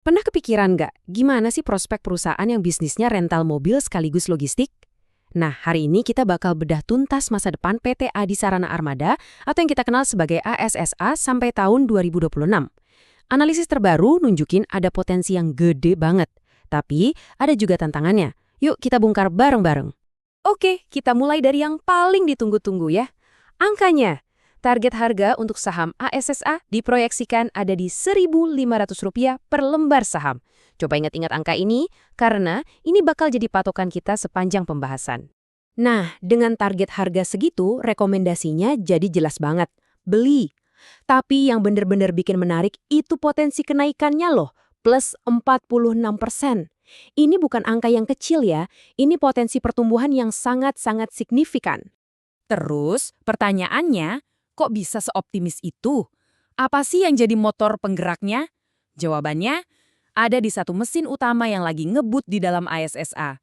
Pernah kepikiran nggak, gimana sih prospek perusahaan yang bisnisnya rental mobil sekaligus logistik? Nah, hari ini kita bakal bedah tuntas masa depan PT Adi Sarana Armada atau yang kita kenal sebagai ASSA sampai tahun 2026. Analisis terbaru nunjukin ada potensi yang gede banget. Tapi, ada juga tantangannya. Yuk kita bongkar bareng-bareng. Oke, kita mulai dari yang paling ditunggu-tunggu ya. Angkanya. Target harga untuk saham ASSA diproyeksikan ada di Rp1.500 per lembar saham. Coba ingat-ingat angka ini, karena ini bakal jadi patokan kita sepanjang pembahasan. Nah, dengan target harga segitu, rekomendasinya jadi jelas banget. Beli. Tapi yang bener-bener bikin menarik itu potensi kenaikannya loh, plus 46%. Ini bukan angka yang kecil ya, ini potensi pertumbuhan yang sangat-sangat signifikan. Terus, pertanyaannya, kok bisa seoptimis itu? Apa sih yang jadi motor penggeraknya? Jawabannya, ada di satu mesin utama yang lagi ngebut di dalam ASSA.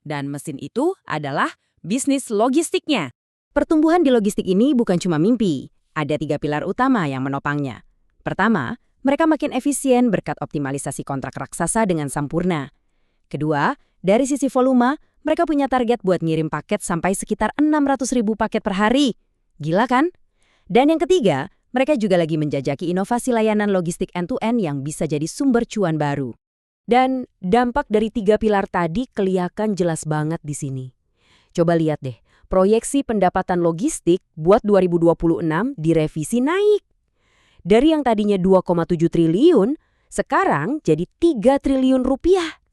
Dan mesin itu adalah bisnis logistiknya. Pertumbuhan di logistik ini bukan cuma mimpi. Ada 3 pilar utama yang menopangnya. Pertama, mereka makin efisien berkat optimalisasi kontrak raksasa dengan sempurna. Kedua, dari sisi volume, mereka punya target buat ngirim paket sampai sekitar 600.000 paket per hari. Gila kan? Dan yang ketiga, mereka juga lagi menjajaki inovasi layanan logistik end-to-end yang bisa jadi sumber cuan baru. Dan dampak dari 3 pilar tadi kelihatan jelas banget di sini. Coba lihat deh, proyeksi pendapatan logistik buat 2026 direvisi naik. Dari yang tadinya 2,7 triliun, sekarang jadi 3 triliun rupiah.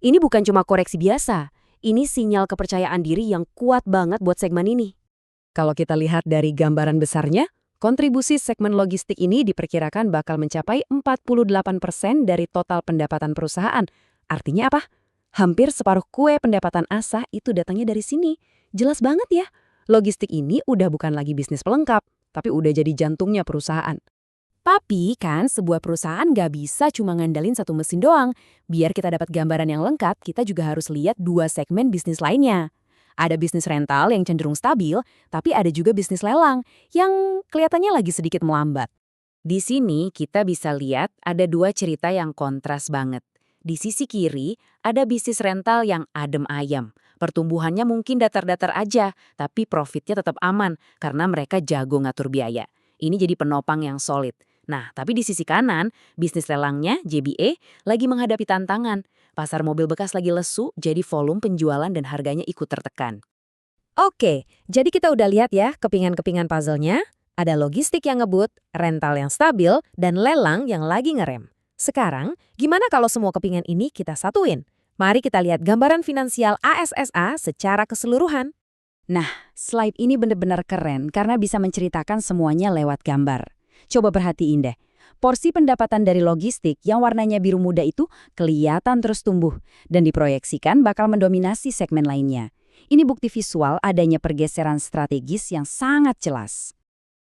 Ini bukan cuma koreksi biasa, ini sinyal kepercayaan diri yang kuat banget buat segmen ini. Kalau kita lihat dari gambaran besarnya, kontribusi segmen logistik ini diperkirakan bakal mencapai 48% dari total pendapatan perusahaan. Artinya apa? Hampir separuh kue pendapatan ASA itu datangnya dari sini. Jelas banget ya, logistik ini udah bukan lagi bisnis pelengkap, tapi udah jadi jantungnya perusahaan. Tapi kan sebuah perusahaan nggak bisa cuma ngandalin satu mesin doang. Biar kita dapat gambaran yang lengkap, kita juga harus lihat 2 segmen bisnis lainnya. Ada bisnis rental yang cenderung stabil, tapi ada juga bisnis lelang yang kelihatannya lagi sedikit melambat. Di sini kita bisa lihat ada 2 cerita yang kontras banget. Di sisi kiri, ada bisnis rental yang adem ayam. Pertumbuhannya mungkin datar-datar aja, tapi profitnya tetap aman karena mereka jago ngatur biaya. Ini jadi penopang yang solid. Nah, tapi di sisi kanan, bisnis lelangnya, JBA, lagi menghadapi tantangan. Pasar mobil bekas lagi lesu, jadi volume penjualan dan harganya ikut tertekan. Oke, jadi kita udah lihat ya kepingan-kepingan puzzle-nya. Ada logistik yang ngebut, rental yang stabil, dan lelang yang lagi ngerem. Sekarang, gimana kalau semua kepingan ini kita satuin? Mari kita lihat gambaran finansial ASSA secara keseluruhan. Nah, slide ini benar-benar keren karena bisa menceritakan semuanya lewat gambar. Coba perhatiin deh, porsi pendapatan dari logistik yang warnanya biru muda itu kelihatan terus tumbuh dan diproyeksikan bakal mendominasi segmen lainnya. Ini bukti visual adanya pergeseran strategis yang sangat jelas.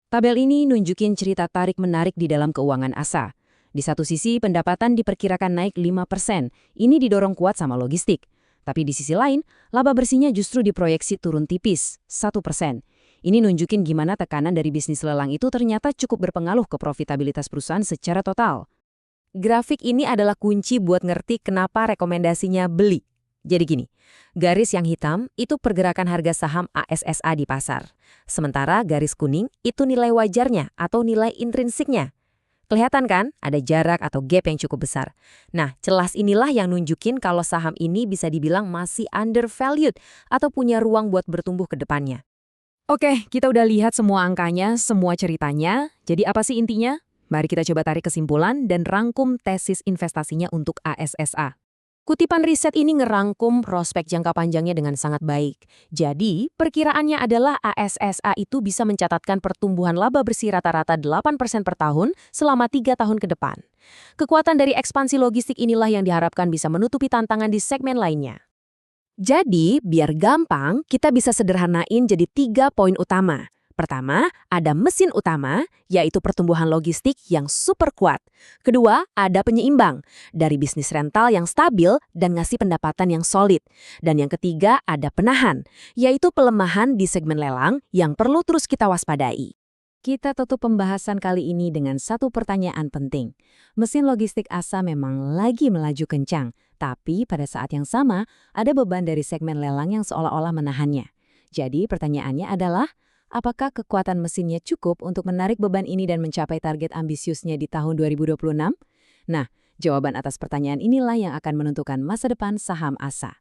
Tabel ini nunjukin cerita tarik-menarik di dalam keuangan ASA. Di satu sisi, pendapatan diperkirakan naik 5%. Ini didorong kuat sama logistik. Tapi di sisi lain, laba bersihnya justru diproyeksi turun tipis, 1%. Ini nunjukin gimana tekanan dari bisnis lelang itu ternyata cukup berpengaruh ke profitabilitas perusahaan secara total. Grafik ini adalah kunci buat ngerti kenapa rekomendasinya beli. Jadi gini, garis yang hitam itu pergerakan harga saham ASSA di pasar. Sementara garis kuning itu nilai wajarnya atau nilai intrinsiknya. Kelihatan kan? Ada jarak atau gap yang cukup besar. Nah, celas inilah yang nunjukin kalau saham ini bisa dibilang masih undervalued atau punya ruang buat bertumbuh ke depannya. Oke, kita udah lihat semua angkanya, semua ceritanya. Jadi apa sih intinya? Mari kita coba tarik kesimpulan dan rangkum tesis investasinya untuk ASSA. Kutipan riset ini ngerangkum prospek jangka panjangnya dengan sangat baik. Jadi, perkiraannya adalah ASSA itu bisa mencatatkan pertumbuhan laba bersih rata-rata 8% per tahun selama 3 tahun ke depan. Kekuatan dari ekspansi logistik inilah yang diharapkan bisa menutupi tantangan di segmen lainnya. Jadi, biar gampang, kita bisa sederhanain jadi 3 poin utama. Pertama, ada mesin utama, yaitu pertumbuhan logistik yang super kuat. Kedua, ada penyeimbang, dari bisnis rental yang stabil dan ngasih pendapatan yang solid. Dan yang ketiga, ada penahan, yaitu pelemahan di segmen lelang yang perlu terus kita waspadai. Kita tutup pembahasan kali ini dengan satu pertanyaan penting. Mesin logistik ASA memang lagi melaju kencang, tapi pada saat yang sama ada beban dari segmen lelang yang seolah-olah menahannya. Jadi pertanyaannya adalah, apakah kekuatan mesinnya cukup untuk menarik beban ini dan mencapai target ambisiusnya di tahun 2026? Nah, jawaban atas pertanyaan inilah yang akan menentukan masa depan saham ASA.